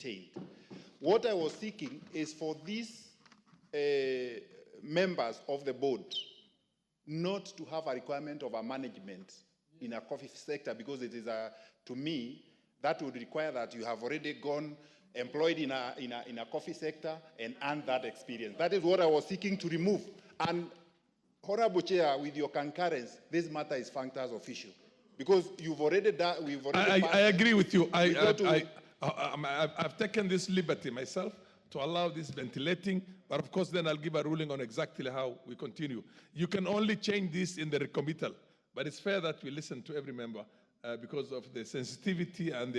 maintained. What I was seeking is for these members of the board not to have a requirement of a management in a coffee sector, because it is to me, that would require that you have already gone employed in a coffee sector and earned that experience. That is what I was seeking to remove. And Honorable Chair, with your concurrence, this matter is functus official, because you've already done. We've already. I agree with you. I've taken this liberty myself to allow this ventilating, but of course then I'll give a ruling on exactly how we continue. You can only change this in the recommittal, but it's fair that we listen to every member because of the sensitivity and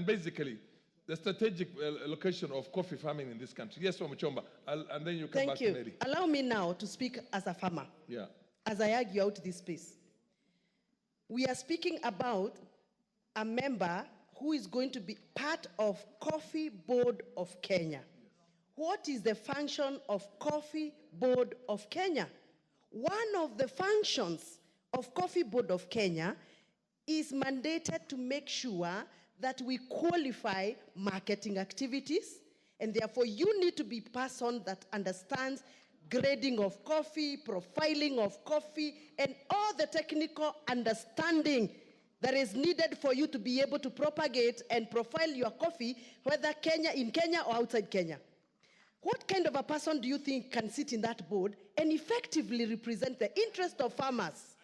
basically the strategic location of coffee farming in this country. Yes, Wamuchomba, and then you come back to Mary. Allow me now to speak as a farmer. Yeah. As I argue out this space. We are speaking about a member who is going to be part of Coffee Board of Kenya. What is the function of Coffee Board of Kenya? One of the functions of Coffee Board of Kenya is mandated to make sure that we qualify marketing activities, and therefore you need to be a person that understands grading of coffee, profiling of coffee, and all the technical understanding that is needed for you to be able to propagate and profile your coffee, whether in Kenya or outside Kenya. What kind of a person do you think can sit in that board and effectively represent the interest of farmers?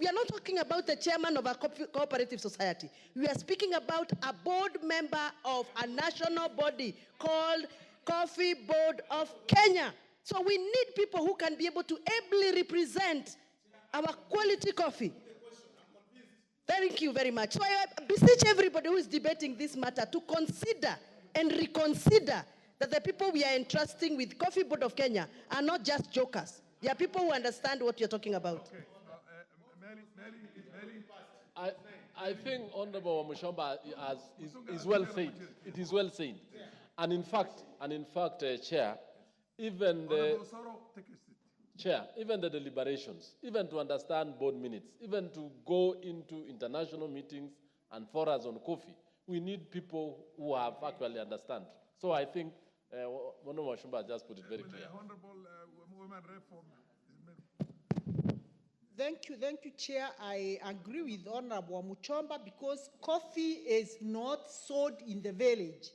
We are not talking about the chairman of a cooperative society. We are speaking about a board member of a national body called Coffee Board of Kenya. So we need people who can be able to ably represent our quality coffee. Thank you very much. So I beseech everybody who is debating this matter to consider and reconsider that the people we are entrusting with Coffee Board of Kenya are not just jokers. They are people who understand what you're talking about. Okay. I think Honorable Wamuchomba is well said. It is well said. And in fact, Chair, even the deliberations, even to understand board minutes, even to go into international meetings and forums on coffee, we need people who have actually understand. So I think Honorable Wamuchomba just put it very clear. Thank you, Chair. I agree with Honorable Wamuchomba, because coffee is not sold in the village.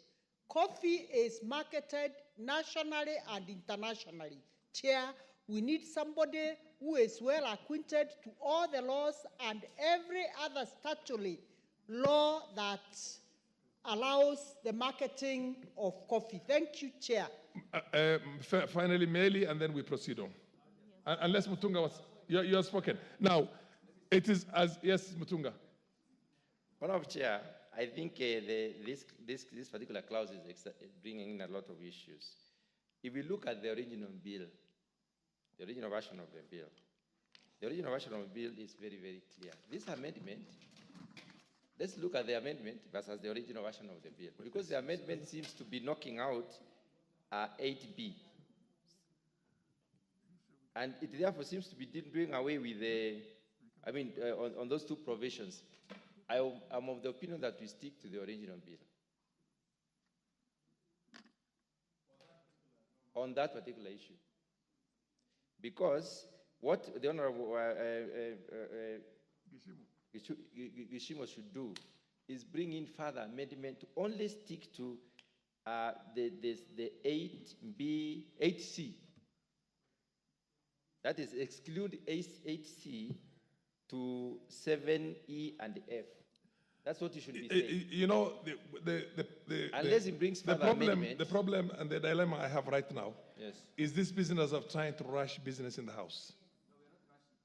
Coffee is marketed nationally and internationally. Chair, we need somebody who is well acquainted to all the laws and every other statutory law that allows the marketing of coffee. Thank you, Chair. Finally, Meli, and then we proceed on. Unless Mutunga was... You have spoken. Now, it is as, yes, Mutunga. Honorable Chair, I think this particular clause is bringing in a lot of issues. If we look at the original bill, the original version of the original version of the bill is very, very clear. This amendment, let's look at the amendment versus the original version of the bill, because the amendment seems to be knocking out 8B. And it therefore seems to be doing away with on those two provisions. I'm of the opinion that we stick to the original bill. On that particular issue. Because what the Honorable Gishimo should do is bring in further amendment to only stick to the 8C. That is, exclude 8C to 7E and F. That's what you should be saying. You know, unless it brings further amendment. The problem and the dilemma I have right now, yes, is this business of trying to rush business in the house.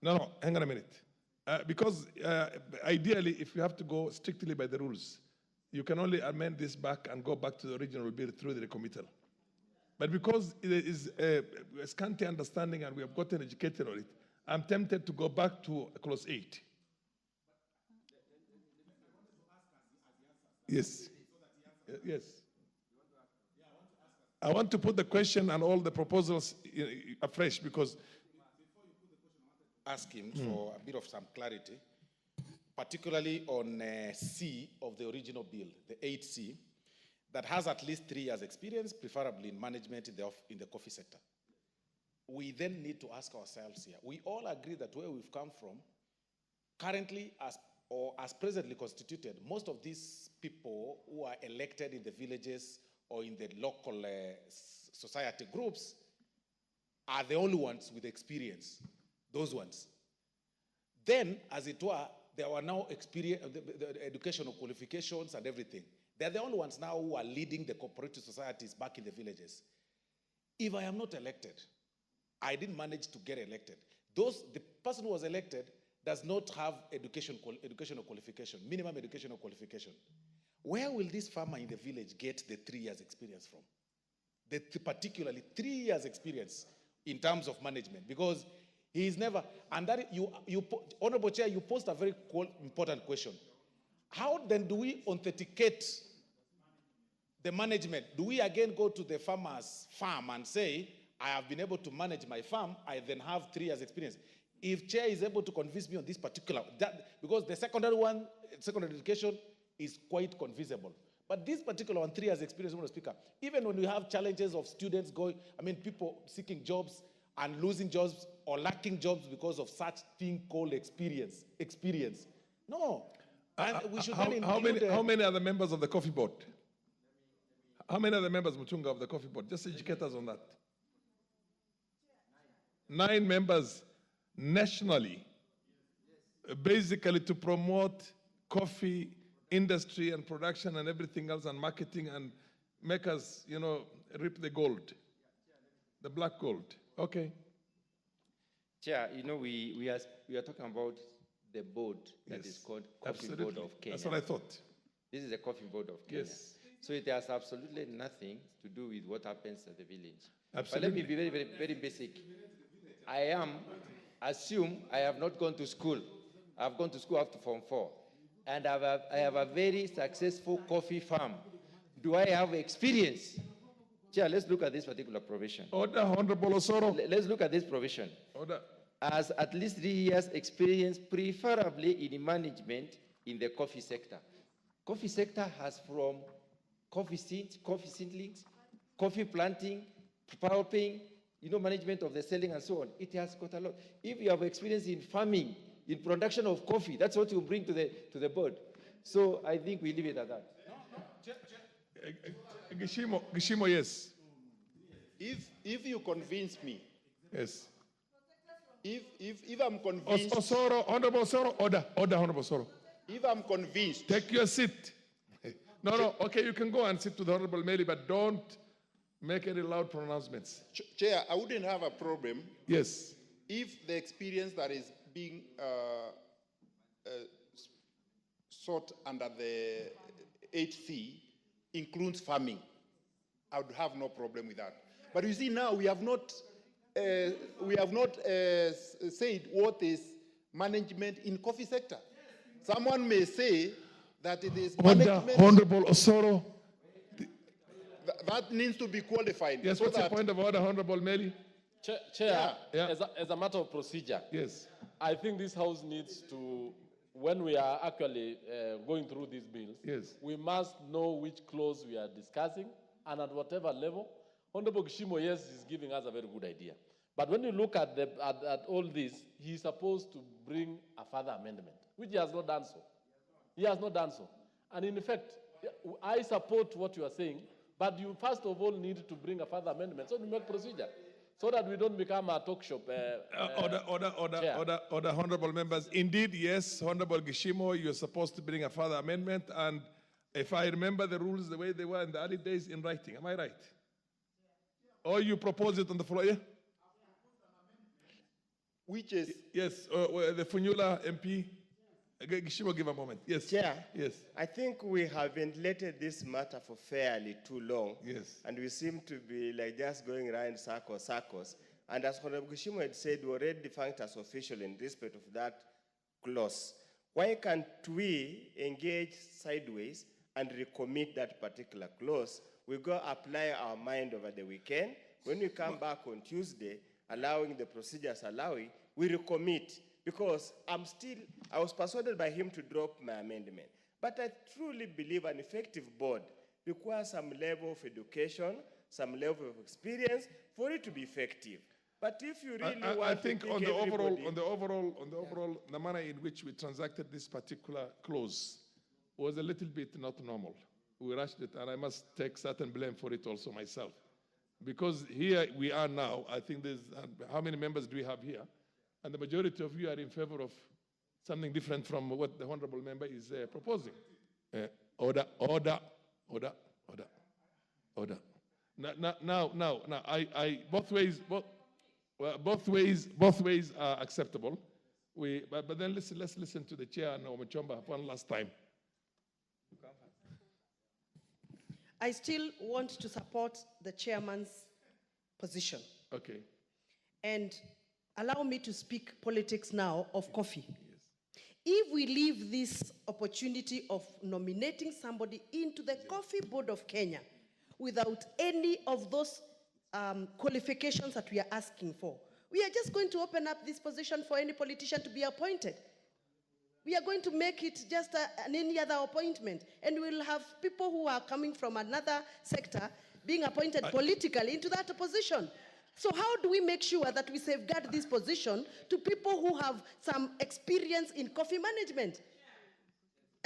No, hang on a minute. Because ideally, if you have to go strictly by the rules, you can only amend this back and go back to the original bill through the recommittal. But because it is a scanty understanding and we have gotten educated on it, I'm tempted to go back to clause 8. Yes. Yes. I want to put the question and all the proposals afresh, because... Before you put the question, I want to ask him for a bit of some clarity. particularly on C of the original bill, the 8C, that has at least 3 years experience, preferably in management in the coffee sector. We then need to ask ourselves here, we all agree that where we've come from, currently as presently constituted, most of these people who are elected in the villages or in the local society groups are the only ones with experience, those ones. Then, as it were, there were now the educational qualifications and everything. They're the only ones now who are leading the cooperative societies back in the villages. If I am not elected, I didn't manage to get elected. The person who was elected does not have educational qualification, minimum educational qualification. Where will this farmer in the village get the 3 years experience from? Particularly 3 years experience in terms of management, because he is never, and that Honorable Chair, you posed a very important question. How then do we authenticate the management? Do we again go to the farmer's farm and say, I have been able to manage my farm, I then have 3 years experience? If Chair is able to convince me on this particular, because the secondary education is quite convincible. But this particular one, 3 years experience, Mr. Speaker, even when we have challenges of students people seeking jobs and losing jobs or lacking jobs because of such thing called experience. No. And we should how many are the members of the coffee board? How many are the members, Muchunga, of the coffee board? Just educate us on that. 9 members nationally, basically to promote coffee industry and production and everything else and marketing and make us, reap the gold, the black gold. Okay. Chair, we are talking about the board that is called Coffee Board of Kenya. That's what I thought. This is the Coffee Board of Kenya. Yes. So it has absolutely nothing to do with what happens at the village. Absolutely. But let me be very, very, very basic. Assume I have not gone to school. I've gone to school up to Form 4. And I have a very successful coffee farm. Do I have experience? Chair, let's look at this particular provision. Order, Honorable Osoro. Let's look at this provision. Order. As at least 3 years experience, preferably in management in the coffee sector. Coffee sector has from coffee seedlings, coffee planting, pulping, management of the selling and so on. It has got a lot. If you have experience in farming, in production of coffee, that's what you bring to the board. So I think we leave it at that. Gishimo, yes. If you convince me, yes. If I'm convinced, Osoro, Honorable Osoro, order, Honorable Osoro. If I'm convinced, take your seat. No, okay, you can go and sit to the Honorable Meli, but don't make any loud pronouncements. Chair, I wouldn't have a problem. Yes. If the experience that is being sought under the HC includes farming, I would have no problem with that. But you see, now we have not said what is management in coffee sector. Someone may say that it is management. Honorable Osoro. That needs to be qualified. Yes, what's the point of order, Honorable Meli? Chair, as a matter of procedure, yes, I think this House needs to, when we are actually going through these bills, yes, we must know which clause we are discussing, and at whatever level. Honorable Gishimo, yes, is giving us a very good idea. But when you look at all this, he's supposed to bring a further amendment, which he has not done so. He has not done so. And in effect, I support what you are saying, but you first of all need to bring a further amendment so to make procedure, so that we don't become a talk shop. Order, honorable members. Indeed, yes, Honorable Gishimo, you're supposed to bring a further amendment, and if I remember the rules the way they were in the early days, in writing. Am I right? Or you propose it on the floor, yeah? Which is? Yes, the Funyula MP. Gishimo, give a moment. Yes. Chair, yes. I think we have ventilated this matter for fairly too long. Yes. And we seem to be like just going around circles. And as Honorable Gishimo had said, we already defunct as official in respect of that clause. Why can't we engage sideways and recommit that particular clause? We go apply our mind over the weekend. When we come back on Tuesday, allowing the procedures allowing, we recommit. because I was persuaded by him to drop my amendment. But I truly believe an effective board requires some level of education, some level of experience for it to be effective. But if you really want I think to on pick the overall, the manner in which we transacted this particular clause was a little bit not normal. We rushed it, and I must take certain blame for it also myself. Because here we are now, I think there's, how many members do we have here? And the majority of you are in favor of something different from what the honorable member is proposing. Order. Now, both ways are acceptable. But then let's listen to the chair and Wamuchomba one last time. I still want to support the chairman's position. Okay. And allow me to speak politics now of coffee. Yes. If we leave this opportunity of nominating somebody into the Coffee Board of Kenya without any of those qualifications that we are asking for, we are just going to open up this position for any politician to be appointed. We are going to make it just any other appointment. And we'll have people who are coming from another sector being appointed politically into that position. So how do we make sure that we safeguard this position to people who have some experience in coffee management?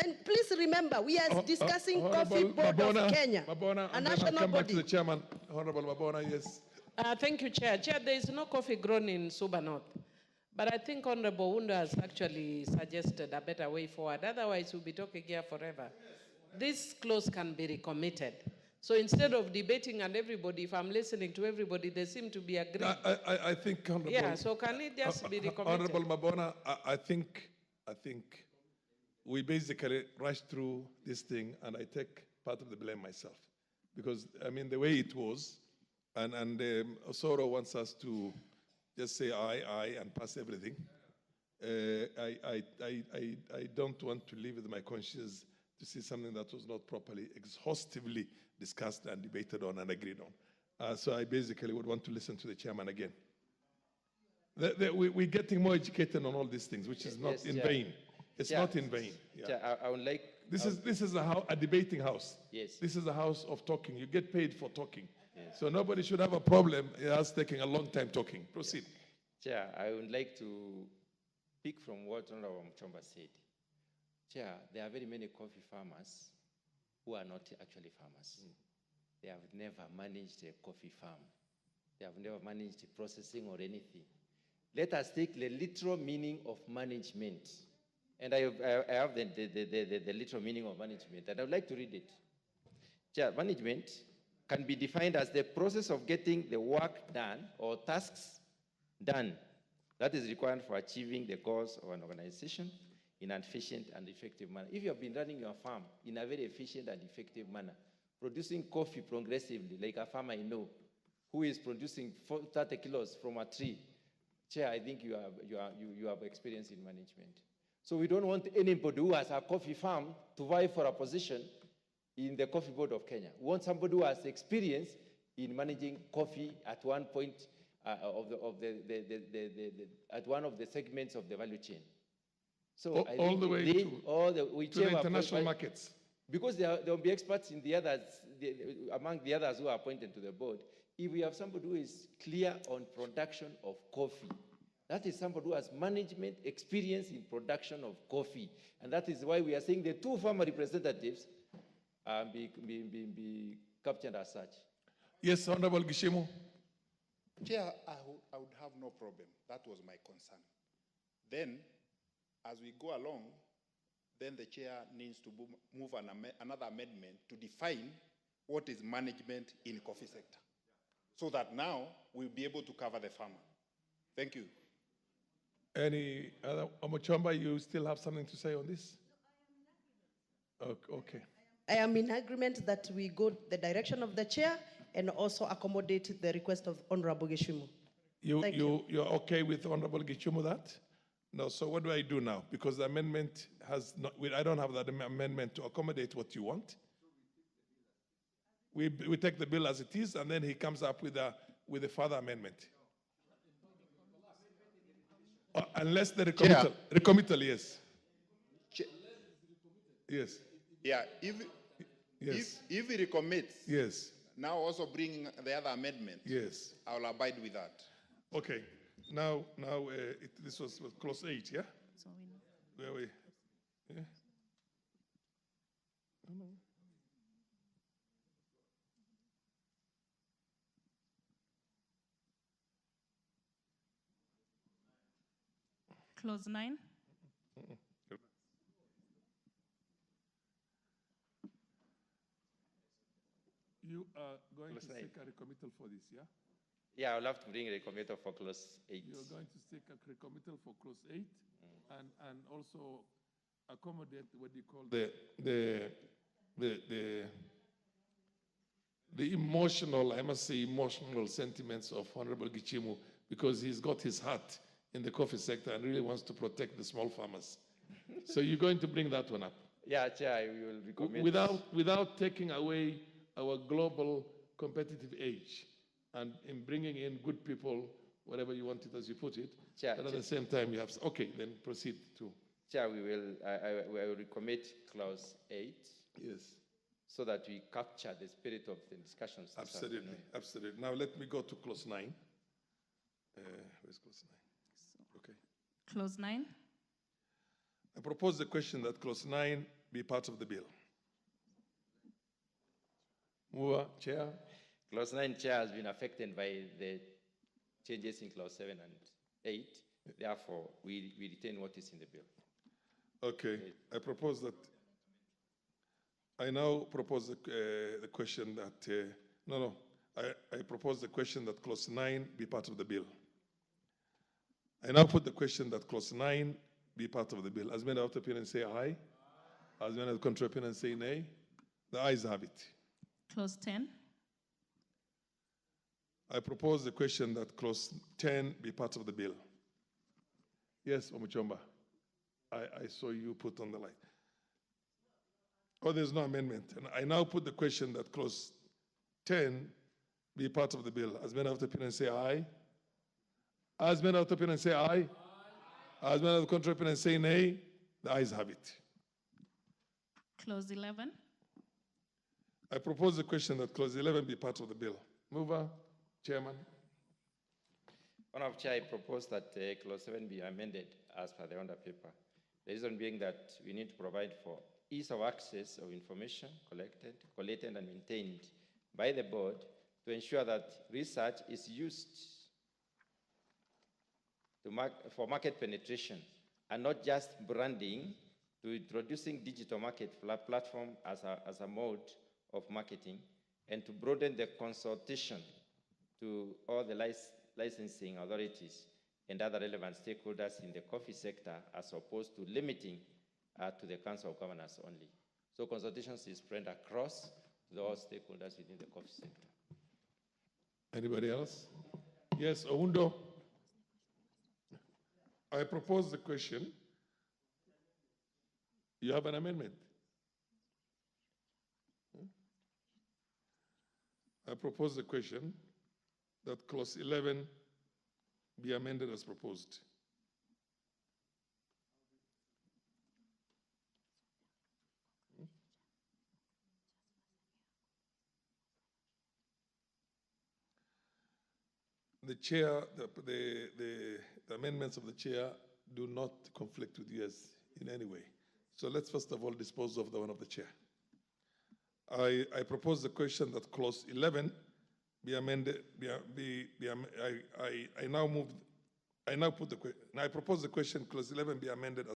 And please remember, we are discussing Coffee Board of Kenya, a national come back to the body. chairman. Honorable Mabona, yes. Thank you, Chair. Chair, there is no coffee grown in Suba North. But I think Honorable Wunda has actually suggested a better way forward. Otherwise, we'll be talking here forever. This clause can be recommitted. So instead of debating and everybody, if I'm listening to everybody, they seem to be agreeing. I think, Honorable... Yeah, so can it just be recommitted? Honorable Mabona, I think we basically rushed through this thing, and I take part of the blame myself. Because, I mean, the way it was, and Osoro wants us to just say aye, and pass everything. I don't want to live with my conscience to see something that was not properly, exhaustively discussed and debated on and agreed on. So I basically would want to listen to the chairman again. We're getting more educated on all these things, which is not in vain. It's not in vain. Yeah. I would like... This is a debating house. Yes. This is a house of talking. You get paid for talking. Yes. So nobody should have a problem us taking a long time talking. Proceed. Chair, I would like to pick from what Honorable Wamuchomba said. Chair, there are very many coffee farmers who are not actually farmers. They have never managed a coffee farm. They have never managed processing or anything. Let us take the literal meaning of management. And I have the literal meaning of management, and I would like to read it. Chair, management can be defined as the process of getting the work done or tasks done that is required for achieving the goals of an organization in an efficient and effective manner. If you have been running your farm in a very efficient and effective manner, producing coffee progressively, like a farmer I know, who is producing 30 kilos from a tree, Chair, I think you have experience in management. So we don't want anybody who has a coffee farm to vie for a position in the Coffee Board of Kenya. We want somebody who has experience in managing coffee at one point at one of the segments of the value chain. So all the way to the international markets. Because there will be experts in the others, among the others who are appointed to the board. If we have somebody who is clear on production of coffee, that is somebody who has management experience in production of coffee. And that is why we are saying the two farmer representatives be captured as such. Yes, Honorable Gishimu. Chair, I would have no problem. That was my concern. Then, as we go along, then the chair needs to move another amendment to define what is management in the coffee sector, so that now we'll be able to cover the farmer. Thank you. Any other? Wamuchomba, you still have something to say on this? Okay. I am in agreement that we go the direction of the chair and also accommodate the request of Honorable Gishimu. You're okay with Honorable Gishimu that? No, so what do I do now? Because the amendment has not, I don't have that amendment to accommodate what you want. We take the bill as it is, and then he comes up with a further amendment. Unless the Chair. recommittal, yes. Ch- Yes, Yeah, yes, if he recommits, yes, now also bring the other amendment, yes. I will abide with that. Okay, now, this was clause 8, yeah? Where we? Yeah. No. Clause 9. You are going to Clause 9. seek a recommittal for this, yeah? Yeah, I'll have to bring a committee for clause 8. You're going to seek a recommittal for clause 8 and also accommodate what you call the emotional, I must say, emotional sentiments of Honorable Gichimu, because he's got his heart in the coffee sector and really wants to protect the small farmers. So you're going to bring that one up. Yeah, Chair, we will recommit. Without taking away our global competitive edge and in bringing in good people, whatever you want it as you put it, Chair, but at the same time you have, okay, then proceed to. Chair, we will recommit clause 8 Yes. so that we capture the spirit of the discussions. this Absolutely, afternoon. absolutely. Now let me go to clause 9. Where's clause 9? Okay. Clause 9. I propose the question that clause 9 be part of the bill. Mover, Chair. Clause 9, Chair, has been affected by the changes in clause 7 and 8. Therefore, we retain what is in the bill. Okay, I propose that. I now propose the question that, I propose the question that clause 9 be part of the bill. I now put the question that clause 9 be part of the bill. As many of the opinions say aye. As many of the contrary opinions say nay. The ayes have it. Clause 10. I propose the question that clause 10 be part of the bill. Yes, Wamuchomba. I saw you put on the light. Oh, there's no amendment. And I now put the question that clause 10 be part of the bill. As many of the opinions say aye. As many of the opinions say aye. As many of the contrary opinions say nay. The ayes have it. Clause 11. I propose the question that clause 11 be part of the bill. Mover, Chairman. Honorable Chair, I propose that clause 7 be amended as per the under paper. The reason being that we need to provide for ease of access of information collated and maintained by the board to ensure that research is used for market penetration and not just branding, to introducing digital market platform as a mode of marketing, and to broaden the consultation to all the licensing authorities and other relevant stakeholders in the coffee sector, as opposed to limiting to the Council of Governors only. So consultations is spread across all stakeholders within the coffee sector. Anybody else? Yes, Oundo. I propose the question. You have an amendment? I propose the question that clause 11 be amended as proposed. The chair, the amendments of the chair do not conflict with yours in any way. So let's first of all dispose of the one of the chair. I propose the question that clause 11 be amended. I propose the question clause 11 be amended.